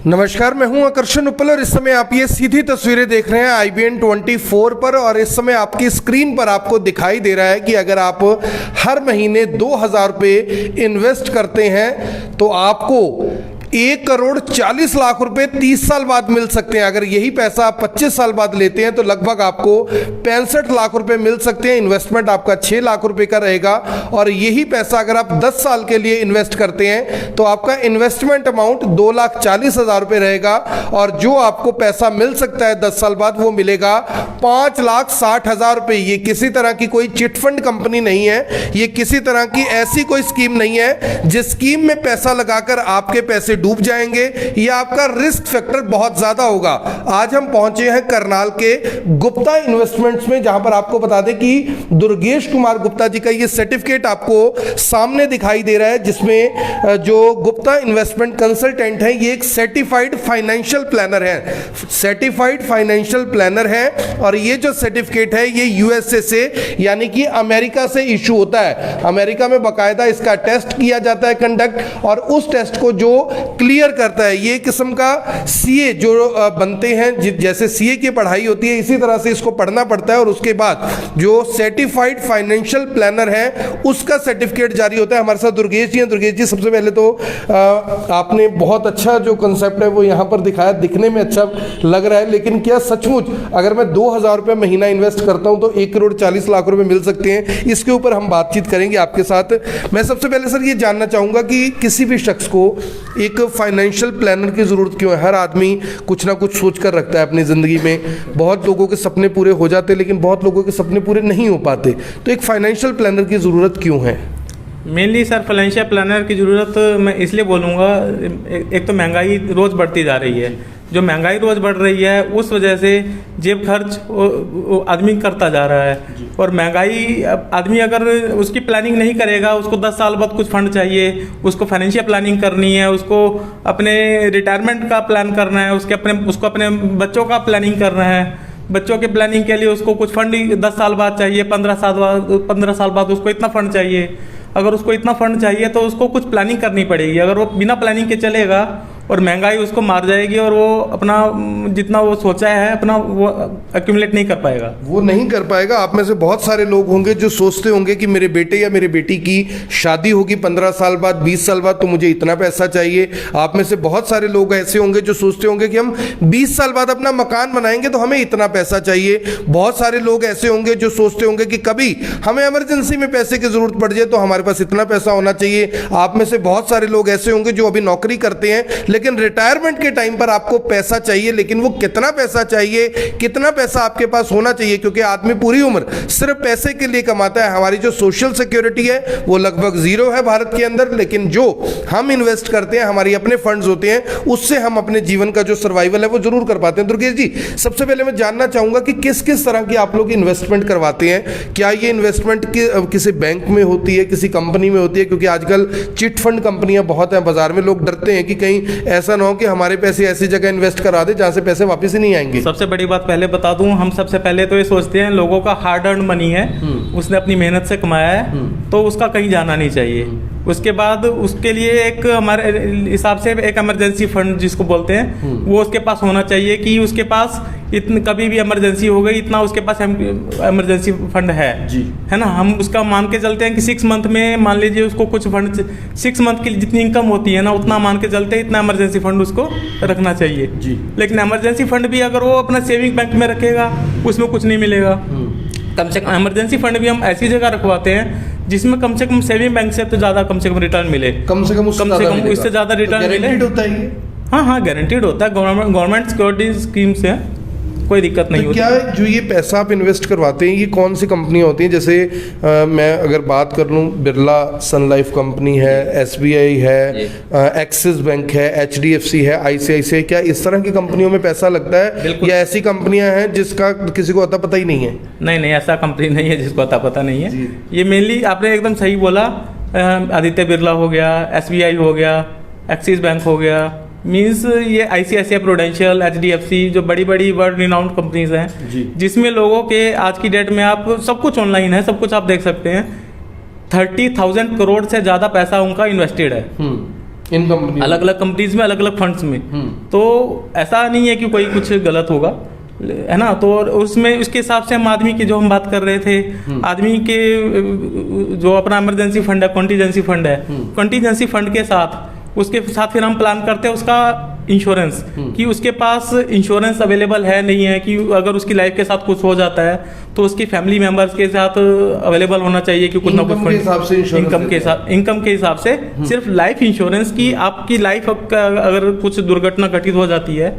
नमस्कार, मैं हूं आकर्षण उपल और इस समय आप ये सीधी तस्वीरें देख रहे हैं IBN 24 पर। और इस समय आपकी स्क्रीन पर आपको दिखाई दे रहा है कि अगर आप हर महीने 2000 रुपये इन्वेस्ट करते हैं तो आपको 1,40,00,000 रुपए 30 साल बाद मिल सकते हैं। अगर यही पैसा आप 25 साल बाद लेते हैं तो लगभग आपको 65 लाख रुपए मिल सकते हैं। इन्वेस्टमेंट आपका 6 लाख रुपए का रहेगा और यही पैसा अगर आप 10 साल के लिए इन्वेस्ट करते हैं तो आपका इन्वेस्टमेंट अमाउंट 2,40,000 रुपए रहेगा और जो आपको पैसा मिल सकता है 10 साल बाद वो मिलेगा 5,60,000 रुपए। ये किसी तरह की कोई चिट फंड कंपनी नहीं है, ये किसी तरह की ऐसी कोई स्कीम नहीं है जिस स्कीम में पैसा लगाकर आपके पैसे डूब जाएंगे या आपका रिस्क फैक्टर बहुत ज्यादा होगा। आज हम पहुंचे हैं करनाल के गुप्ता इन्वेस्टमेंट्स में, जहां पर आपको बता दें कि दुर्गेश कुमार गुप्ता जी का ये सर्टिफिकेट आपको सामने दिखाई दे रहा है, जिसमें जो गुप्ता इन्वेस्टमेंट कंसल्टेंट है ये एक सर्टिफाइड फाइनेंशियल प्लानर है। सर्टिफाइड फाइनेंशियल प्लानर है और ये जो सर्टिफिकेट है ये USA से यानी कि अमेरिका से इशू होता है। अमेरिका में बाकायदा इसका टेस्ट किया जाता है कंडक्ट, और उस टेस्ट को जो क्लियर करता है ये किस्म का CA जो बनते हैं, जैसे CA की पढ़ाई होती है इसी तरह से इसको पढ़ना पड़ता है और उसके बाद जो सर्टिफाइड फाइनेंशियल प्लानर है उसका सर्टिफिकेट जारी होता है। हमारे साथ दुर्गेश जी हैं। दुर्गेश जी, सबसे पहले तो आपने बहुत अच्छा जो कंसेप्ट है वो यहाँ पर दिखाया, दिखने में अच्छा लग रहा है, लेकिन क्या सचमुच अगर मैं 2,000 रुपये महीना इन्वेस्ट करता हूँ तो 1,40,00,000 रुपये मिल सकते हैं? इसके ऊपर हम बातचीत करेंगे आपके साथ। मैं सबसे पहले सर ये जानना चाहूँगा कि किसी भी शख्स को एक फाइनेंशियल प्लानर की ज़रूरत क्यों है? हर आदमी कुछ ना कुछ सोच कर रखता है अपनी ज़िंदगी में। बहुत लोगों के सपने पूरे हो जाते हैं लेकिन बहुत लोगों के सपने पूरे नहीं हो पाते, तो एक फाइनेंशियल प्लानर की ज़रूरत क्यों है? मेनली सर फाइनेंशियल प्लानर की ज़रूरत मैं इसलिए बोलूँगा, एक तो महंगाई रोज़ बढ़ती जा रही है। जो महंगाई रोज़ बढ़ रही है उस वजह से जेब खर्च आदमी करता जा रहा है, और महंगाई आदमी अगर उसकी प्लानिंग नहीं करेगा, उसको 10 साल बाद कुछ फंड चाहिए, उसको फाइनेंशियल प्लानिंग करनी है, उसको अपने रिटायरमेंट का प्लान करना है, उसको अपने बच्चों का प्लानिंग करना है। बच्चों के प्लानिंग के लिए उसको कुछ फंड 10 साल बाद चाहिए, 15 साल बाद उसको इतना फंड चाहिए। अगर उसको इतना फंड चाहिए तो उसको कुछ प्लानिंग करनी पड़ेगी। अगर वो बिना प्लानिंग के चलेगा और महंगाई उसको मार जाएगी और वो अपना जितना वो सोचा है अपना वो एक्यूमुलेट नहीं कर पाएगा, वो नहीं कर पाएगा। आप में से बहुत सारे लोग होंगे जो सोचते होंगे कि मेरे बेटे या मेरे बेटी की शादी होगी 15 साल बाद, 20 साल बाद, तो मुझे इतना पैसा चाहिए। आप में से बहुत सारे लोग ऐसे होंगे जो सोचते होंगे कि हम 20 साल बाद अपना मकान बनाएंगे तो हमें इतना पैसा चाहिए। बहुत सारे लोग ऐसे होंगे जो सोचते होंगे कि कभी हमें इमरजेंसी में पैसे की जरूरत पड़ जाए तो हमारे पास इतना पैसा होना चाहिए। आप में से बहुत सारे लोग ऐसे होंगे जो अभी नौकरी करते हैं लेकिन रिटायरमेंट के टाइम पर आपको पैसा चाहिए, लेकिन वो कितना पैसा चाहिए, कितना पैसा आपके पास होना चाहिए, क्योंकि आदमी पूरी उम्र सिर्फ पैसे के लिए कमाता है। हमारी जो सोशल सिक्योरिटी है वो लगभग 0 है भारत के अंदर, लेकिन जो हम इन्वेस्ट करते हैं, हमारी अपने फंड्स होते हैं, उससे हम अपने जीवन का जो सर्वाइवल है वो जरूर कर पाते हैं। दुर्गेश जी, सबसे पहले मैं जानना चाहूंगा कि किस किस तरह की आप लोग इन्वेस्टमेंट करवाते हैं? क्या ये इन्वेस्टमेंट किसी बैंक में होती है, किसी कंपनी में होती है? क्योंकि आजकल चिट फंड कंपनियां बहुत हैं बाजार में, लोग डरते हैं कि कहीं ऐसा ना हो कि हमारे पैसे ऐसी जगह इन्वेस्ट करा दे जहां से पैसे वापस ही नहीं आएंगे। सबसे बड़ी बात पहले बता दूं, हम सबसे पहले तो ये सोचते हैं लोगों का हार्ड अर्न मनी है, उसने अपनी मेहनत से कमाया है तो उसका कहीं जाना नहीं चाहिए। उसके बाद उसके लिए एक हमारे हिसाब से एक इमरजेंसी फंड जिसको बोलते हैं वो उसके पास होना चाहिए कि उसके पास कभी भी इमरजेंसी हो गई इतना उसके पास इमरजेंसी फंड है जी, है ना। हम उसका मान के चलते हैं कि 6 मंथ में मान लीजिए उसको कुछ फंड 6 मंथ की जितनी इनकम होती है ना उतना मान के चलते हैं, इतना इमरजेंसी फंड उसको रखना चाहिए जी। लेकिन इमरजेंसी फंड भी अगर वो अपना सेविंग बैंक में रखेगा उसमें कुछ नहीं मिलेगा। कम से कम इमरजेंसी फंड भी हम ऐसी जगह रखवाते हैं जिसमें कम से कम सेविंग बैंक से तो ज़्यादा कम से कम रिटर्न मिले, कम से कम इससे ज़्यादा रिटर्न मिले। होता है ये? हाँ, गारंटीड होता है। गवर्नमेंट सिक्योरिटी स्कीम से कोई दिक्कत नहीं होती। क्या जो ये पैसा आप इन्वेस्ट करवाते हैं ये कौन सी कंपनियां होती हैं? जैसे मैं अगर बात कर लूँ, बिरला सन लाइफ कंपनी है, SBI है, एक्सिस बैंक है, HDFC है, ICICI, क्या इस तरह की कंपनियों में पैसा लगता है या ऐसी कंपनियां हैं जिसका किसी को अता पता ही नहीं है? नहीं, ऐसा कंपनी नहीं है जिसको अता पता नहीं है। ये मेनली आपने एकदम सही बोला, आदित्य बिरला हो गया, SBI हो गया, एक्सिस बैंक हो गया, मीन्स ये ICICI प्रूडेंशियल, HDFC जो बड़ी बड़ी वर्ल्ड रिनाउंड कंपनीज हैं जिसमें लोगों के आज की डेट में आप सब कुछ ऑनलाइन है, सब कुछ आप देख सकते हैं। 30,000 करोड़ से ज़्यादा पैसा उनका इन्वेस्टेड है। इन कंपनी अलग अलग कंपनीज में, अलग अलग फंड्स में। तो ऐसा नहीं है कि कोई कुछ गलत होगा, है ना। तो उसमें उसके हिसाब से हम आदमी की जो हम बात कर रहे थे, आदमी के जो अपना इमरजेंसी फंड है, कॉन्टीजेंसी फंड है, कॉन्टीजेंसी फंड के साथ उसके साथ फिर हम प्लान करते हैं उसका इंश्योरेंस, कि उसके पास इंश्योरेंस अवेलेबल है नहीं है, कि अगर उसकी लाइफ के साथ कुछ हो जाता है तो उसकी फैमिली मेंबर्स के साथ अवेलेबल होना चाहिए कि कुछ ना कुछ इनकम के हिसाब से सिर्फ लाइफ इंश्योरेंस की आपकी लाइफ अगर कुछ दुर्घटना घटित हो जाती है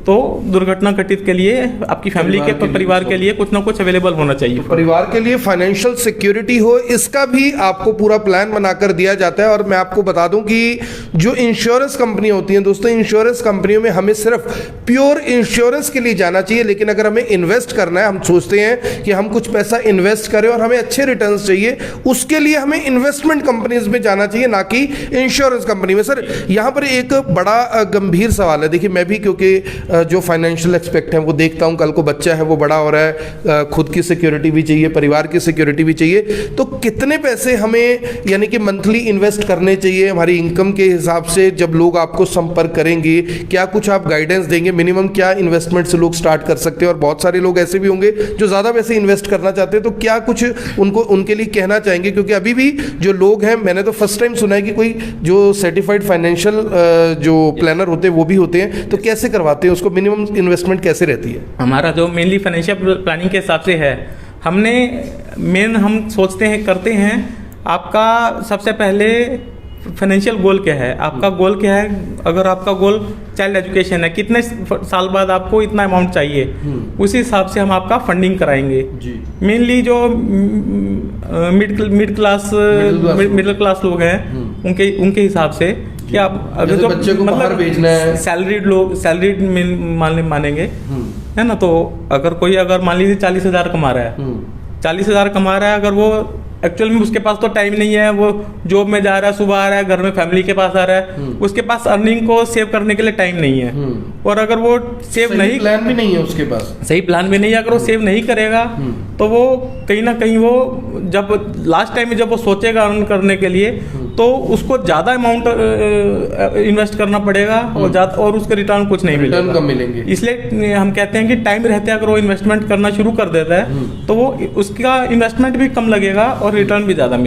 तो दुर्घटना घटित के लिए आपकी फैमिली के परिवार के लिए कुछ ना कुछ अवेलेबल होना चाहिए। तो परिवार के लिए फाइनेंशियल सिक्योरिटी हो, इसका भी आपको पूरा प्लान बनाकर दिया जाता है। और मैं आपको बता दूं कि जो इंश्योरेंस कंपनी होती हैं दोस्तों, इंश्योरेंस कंपनियों में हमें सिर्फ प्योर इंश्योरेंस के लिए जाना चाहिए, लेकिन अगर हमें इन्वेस्ट करना है, हम सोचते हैं कि हम कुछ पैसा इन्वेस्ट करें और हमें अच्छे रिटर्न्स चाहिए, उसके लिए हमें इन्वेस्टमेंट कंपनीज में जाना चाहिए, ना कि इंश्योरेंस कंपनी में। सर यहाँ पर एक बड़ा गंभीर सवाल है। देखिए मैं भी क्योंकि जो फाइनेंशियल एक्सपेक्ट है वो देखता हूं, कल को बच्चा है वो बड़ा हो रहा है, खुद की सिक्योरिटी भी चाहिए, परिवार की सिक्योरिटी भी चाहिए, तो कितने पैसे हमें यानी कि मंथली इन्वेस्ट करने चाहिए हमारी इनकम के हिसाब से? जब लोग आपको संपर्क करेंगे, क्या कुछ आप गाइडेंस देंगे, मिनिमम क्या इन्वेस्टमेंट से लोग स्टार्ट कर सकते हैं? और बहुत सारे लोग ऐसे भी होंगे जो ज़्यादा पैसे इन्वेस्ट करना चाहते हैं, तो क्या कुछ उनको उनके लिए कहना चाहेंगे? क्योंकि अभी भी जो लोग हैं, मैंने तो फर्स्ट टाइम सुना है कि कोई जो सर्टिफाइड फाइनेंशियल जो प्लानर होते हैं वो भी होते हैं, तो कैसे करवाते हैं उसको, मिनिमम इन्वेस्टमेंट कैसे रहती है? हमारा जो मेनली फाइनेंशियल प्लानिंग के हिसाब से है, हमने मेन हम सोचते हैं करते हैं आपका सबसे पहले फाइनेंशियल गोल क्या है, आपका गोल क्या है। अगर आपका गोल चाइल्ड एजुकेशन है, कितने साल बाद आपको इतना अमाउंट चाहिए, उसी हिसाब से हम आपका फंडिंग कराएंगे। मेनली जो मिडिल क्लास लोग हैं उनके हिसाब से कि आप अगर जो बच्चे को बाहर भेजना है, सैलरीड मानेंगे, है ना। तो अगर मान लीजिए 40,000 कमा रहा है, 40,000 कमा रहा है, अगर वो एक्चुअल में उसके पास तो टाइम नहीं है, वो जॉब में जा रहा है, सुबह आ रहा है, घर में फैमिली के पास आ रहा है, उसके पास अर्निंग को सेव करने के लिए टाइम नहीं है। और अगर वो सेव नहीं, प्लान भी नहीं है उसके पास, सही प्लान भी नहीं है, अगर वो सेव नहीं करेगा तो वो कहीं ना कहीं वो जब लास्ट टाइम में जब वो सोचेगा अर्न करने के लिए, तो उसको ज्यादा अमाउंट इन्वेस्ट करना पड़ेगा और उसके रिटर्न कुछ नहीं मिलेगा, कम मिलेंगे। इसलिए हम कहते हैं कि टाइम रहते अगर वो इन्वेस्टमेंट करना शुरू कर देता है तो वो उसका इन्वेस्टमेंट भी कम लगेगा और रिटर्न भी ज्यादा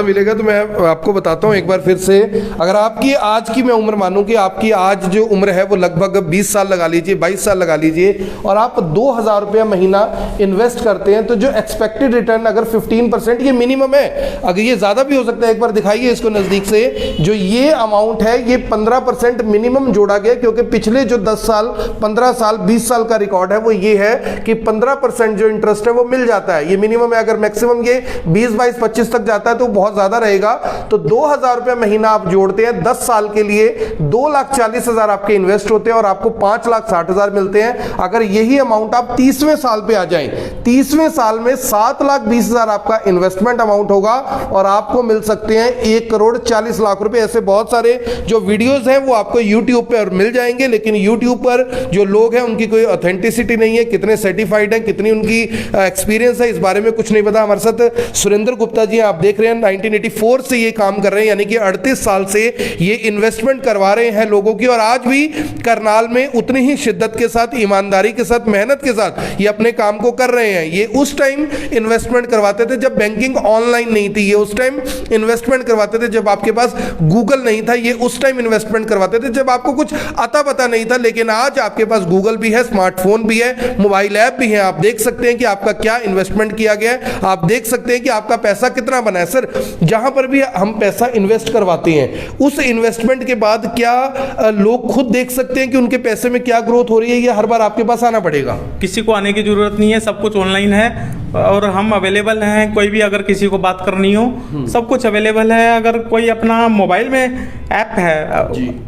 मिलेगा। तो मैं आपको बताता हूँ एक बार फिर से, अगर आपकी आज की मैं उम्र मानूं कि आपकी आज जो उम्र है वो लगभग 20 साल लगा लीजिए, 22 साल लगा लीजिए, और आप 2,000 रुपया महीना इन्वेस्ट करते हैं, तो जो एक्सपेक्टेड रिटर्न अगर 15%, ये मिनिमम है, अगर ये ज्यादा भी हो सकता है, एक बार दिखाइए इसको नजदीक से, जो ये अमाउंट है ये 15% मिनिमम जोड़ा गया, क्योंकि पिछले जो 10 साल 15 साल 20 साल का रिकॉर्ड है वो ये है कि 15% जो इंटरेस्ट है वो मिल जाता है, ये मिनिमम है। अगर मैक्सिमम ये 20, 22, 25 तक जाता है तो बहुत ज्यादा रहेगा। तो 2,000 रुपया महीना आप जोड़ते हैं 10 साल के लिए, 2,40,000 आपके इन्वेस्ट होते हैं और आपको 5,60,000 मिलते हैं। अगर यही अमाउंट आप 30वें साल पे आ जाएं, 30वें साल में 7,20,000 आपका इन्वेस्टमेंट अमाउंट होगा और आपको मिल सकते हैं 1,40,00,000 रुपए। ऐसे बहुत सारे जो वीडियोस हैं वो आपको YouTube पर मिल जाएंगे, लेकिन YouTube पर जो लोग हैं उनकी कोई ऑथेंटिसिटी नहीं है, कितने सर्टिफाइड हैं, कितनी उनकी एक्सपीरियंस है, इस बारे में कुछ नहीं पता। हमारे साथ सुरेंद्र गुप्ता जी आप देख रहे हैं, 1984 से ये काम कर रहे हैं, यानी कि 38 साल से ये इन्वेस्टमेंट करवा रहे हैं लोगों की, और आज भी करनाल में उतनी ही शिद्दत के साथ, ईमानदारी के साथ, मेहनत के साथ ये अपने काम को कर रहे हैं। ये उस टाइम इन्वेस्टमेंट करवाते थे जब बैंकिंग ऑनलाइन नहीं थी, ये उस टाइम इन्वेस्टमेंट करवाते थे जब आपके पास गूगल नहीं था, ये उस टाइम इन्वेस्टमेंट करवाते थे जब आपको कुछ अता पता नहीं था। लेकिन आज आपके पास गूगल भी है, स्मार्टफोन भी है, मोबाइल ऐप भी है, आप देख सकते हैं कि आपका क्या इन्वेस्टमेंट किया गया है, आप देख सकते हैं कि आपका पैसा कितना बना है। सर जहां पर भी हम पैसा इन्वेस्ट करवाते हैं, उस इन्वेस्टमेंट के बाद क्या लोग खुद देख सकते हैं कि उनके पैसे में क्या ग्रोथ हो रही है, या हर बार आपके पास आना पड़ेगा? किसी को आने की जरूरत नहीं है, सब कुछ ऑनलाइन है और हम अवेलेबल हैं। कोई भी अगर किसी को बात करनी हो सब कुछ अवेलेबल है। अगर कोई अपना मोबाइल में ऐप है,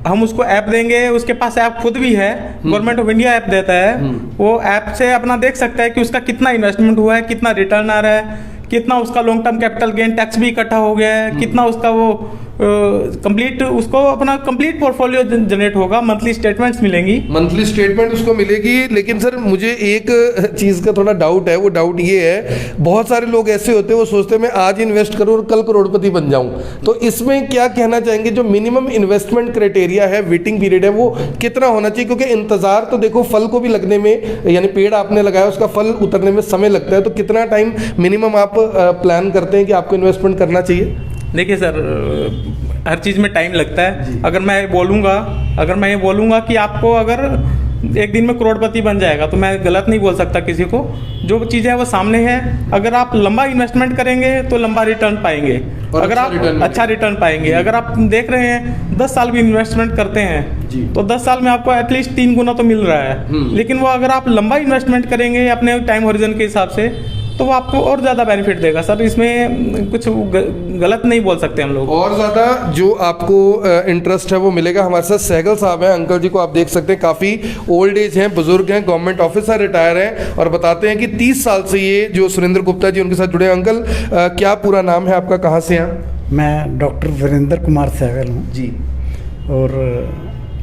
हम उसको ऐप देंगे, उसके पास ऐप खुद भी है, गवर्नमेंट ऑफ इंडिया ऐप देता है, वो ऐप से अपना देख सकता है कि उसका कितना इन्वेस्टमेंट हुआ है, कितना रिटर्न आ रहा है, कितना उसका long term capital gain tax भी इकट्ठा हो गया है, कितना उसका वो कंप्लीट उसको अपना कंप्लीट पोर्टफोलियो जनरेट होगा, मंथली स्टेटमेंट्स मिलेंगी। मंथली स्टेटमेंट उसको मिलेगी। लेकिन सर मुझे एक चीज़ का थोड़ा डाउट है, वो डाउट ये है, बहुत सारे लोग ऐसे होते हैं वो सोचते हैं मैं आज इन्वेस्ट करूं और कल करोड़पति बन जाऊं, तो इसमें क्या कहना चाहेंगे? जो मिनिमम इन्वेस्टमेंट क्राइटेरिया है, वेटिंग पीरियड है, वो कितना होना चाहिए? क्योंकि इंतजार तो देखो फल को भी लगने में, यानी पेड़ आपने लगाया उसका फल उतरने में समय लगता है, तो कितना टाइम मिनिमम आप प्लान करते हैं कि आपको इन्वेस्टमेंट करना चाहिए? देखिए सर, हर चीज़ में टाइम लगता है। अगर मैं ये बोलूँगा कि आपको अगर एक दिन में करोड़पति बन जाएगा, तो मैं गलत नहीं बोल सकता किसी को। जो चीज़ है वो सामने है। अगर आप लंबा इन्वेस्टमेंट करेंगे तो लंबा रिटर्न पाएंगे, अगर आप अच्छा रिटर्न पाएंगे। अगर आप देख रहे हैं 10 साल भी इन्वेस्टमेंट करते हैं तो 10 साल में आपको एटलीस्ट 3 गुना तो मिल रहा है। लेकिन वो अगर आप लंबा इन्वेस्टमेंट करेंगे अपने टाइम होरिजन के हिसाब से, तो वो आपको और ज़्यादा बेनिफिट देगा। सर इसमें कुछ गलत नहीं बोल सकते हम लोग। और ज़्यादा जो आपको इंटरेस्ट है वो मिलेगा। हमारे साथ सहगल साहब हैं, अंकल जी को आप देख सकते हैं, काफ़ी ओल्ड एज हैं, बुजुर्ग हैं, गवर्नमेंट ऑफिसर रिटायर हैं, और बताते हैं कि 30 साल से ये जो सुरेंद्र गुप्ता जी उनके साथ जुड़े हैं। अंकल क्या पूरा नाम है आपका, कहाँ से हैं? मैं डॉक्टर वीरेंद्र कुमार सहगल हूँ जी, और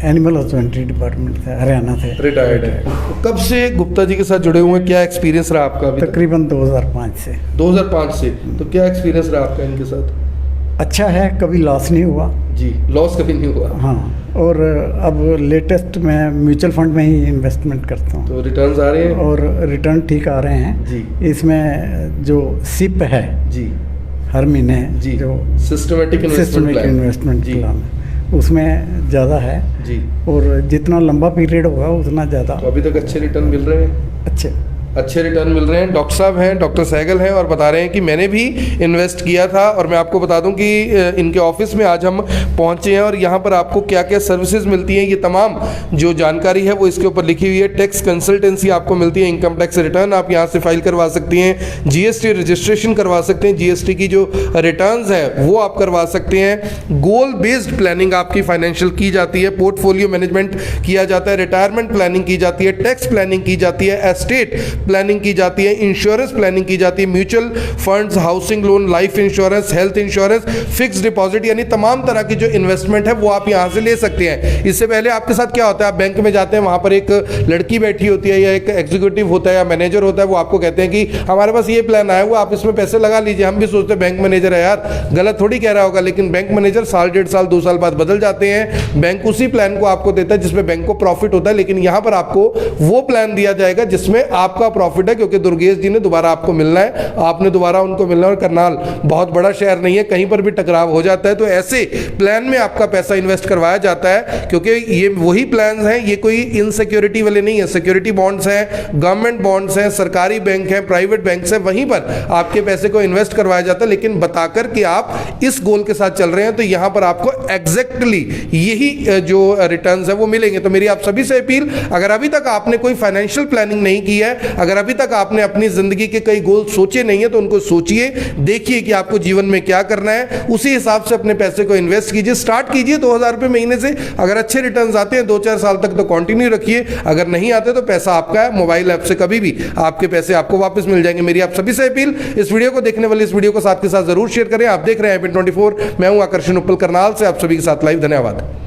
एनिमल हस्बेंड्री डिपार्टमेंट से, हरियाणा से रिटायर्ड है। तो कब से गुप्ता जी के साथ जुड़े हुए हैं, क्या एक्सपीरियंस रहा आपका अभी तक? तकरीबन 2005 से। 2005 से। तो क्या एक्सपीरियंस रहा आपका इनके साथ? अच्छा है, कभी लॉस नहीं हुआ जी, लॉस कभी नहीं हुआ। हाँ, और अब लेटेस्ट मैं म्यूचुअल फंड में ही इन्वेस्टमेंट करता हूँ, तो रिटर्न्स आ रहे हैं और रिटर्न ठीक आ रहे हैं जी। इसमें जो सिप है जी, हर महीने जी, जो सिस्टमेटिक इन्वेस्टमेंट जी, प्लान उसमें ज़्यादा है जी, और जितना लंबा पीरियड होगा उतना ज़्यादा तो अभी तक अच्छे रिटर्न मिल रहे हैं। अच्छे रिटर्न मिल रहे हैं। डॉक्टर साहब हैं, डॉक्टर सहगल हैं, और बता रहे हैं कि मैंने भी इन्वेस्ट किया था। और मैं आपको बता दूं कि इनके ऑफिस में आज हम पहुंचे हैं, और यहाँ पर आपको क्या क्या सर्विसेज मिलती हैं, ये तमाम जो जानकारी है वो इसके ऊपर लिखी हुई है। टैक्स कंसल्टेंसी आपको मिलती है, इनकम टैक्स रिटर्न आप यहाँ से फाइल करवा सकती हैं, जीएसटी रजिस्ट्रेशन करवा सकते हैं, जीएसटी की जो रिटर्न्स है वो आप करवा सकते हैं। गोल बेस्ड प्लानिंग आपकी फाइनेंशियल की जाती है, पोर्टफोलियो मैनेजमेंट किया जाता है, रिटायरमेंट प्लानिंग की जाती है, टैक्स प्लानिंग की जाती है, एस्टेट प्लानिंग की जाती है, इंश्योरेंस प्लानिंग की जाती है, mutual funds, housing loan, life insurance, health insurance, fix deposit, यानी तमाम तरह की जो इन्वेस्टमेंट है वो आप यहां से ले सकते हैं। इससे पहले आपके साथ क्या होता है, आप बैंक में जाते हैं, वहां पर एक लड़की बैठी होती है या एक एग्जीक्यूटिव होता है या मैनेजर होता है, वो आपको कहते हैं कि हमारे पास ये प्लान आया हुआ, आप इसमें पैसे लगा लीजिए। हम भी सोचते हैं बैंक मैनेजर है यार, गलत थोड़ी कह रहा होगा, लेकिन बैंक मैनेजर साल, 1.5 साल, 2 साल बाद बदल जाते हैं। बैंक उसी प्लान को आपको देता है जिसमें बैंक को प्रॉफिट होता है, लेकिन यहां पर आपको वो प्लान दिया जाएगा जिसमें आपका प्रॉफिट है, क्योंकि दुर्गेश जी ने दोबारा आपको मिलना है, आपने दोबारा उनको मिलना है, और करनाल बहुत बड़ा शहर नहीं है, कहीं पर भी टकराव हो जाता है। तो ऐसे प्लान में आपका पैसा इन्वेस्ट करवाया जाता है, क्योंकि ये वही प्लान हैं, ये कोई इनसिक्योरिटी वाले नहीं है, सिक्योरिटी बॉन्ड्स हैं, गवर्नमेंट बॉन्ड्स हैं, सरकारी बैंक हैं, प्राइवेट बैंक हैं, वहीं पर आपके पैसे को इन्वेस्ट करवाया जाता है, लेकिन बताकर कि आप इस गोल के साथ चल रहे हैं, तो यहां पर आपको एग्जैक्टली यही जो रिटर्न्स है वो मिलेंगे। तो मेरी आप सभी से अपील, अगर अभी तक आपने कोई फाइनेंशियल प्लानिंग नहीं की है, अगर अभी तक आपने अपनी जिंदगी के कई गोल सोचे नहीं है, तो उनको सोचिए, देखिए कि आपको जीवन में क्या करना है, उसी हिसाब से अपने पैसे को इन्वेस्ट कीजिए। स्टार्ट कीजिए 2000 रुपये महीने से, अगर अच्छे रिटर्न्स आते हैं 2-4 साल तक तो कंटिन्यू रखिए, अगर नहीं आते तो पैसा आपका है, मोबाइल ऐप से कभी भी आपके पैसे आपको वापस मिल जाएंगे। मेरी आप सभी से अपील, इस वीडियो को देखने वाले इस वीडियो को साथ के साथ जरूर शेयर करें। आप देख रहे हैं IPN24, मैं हूं आकर्षण उप्पल करनाल से, आप सभी के साथ लाइव। धन्यवाद।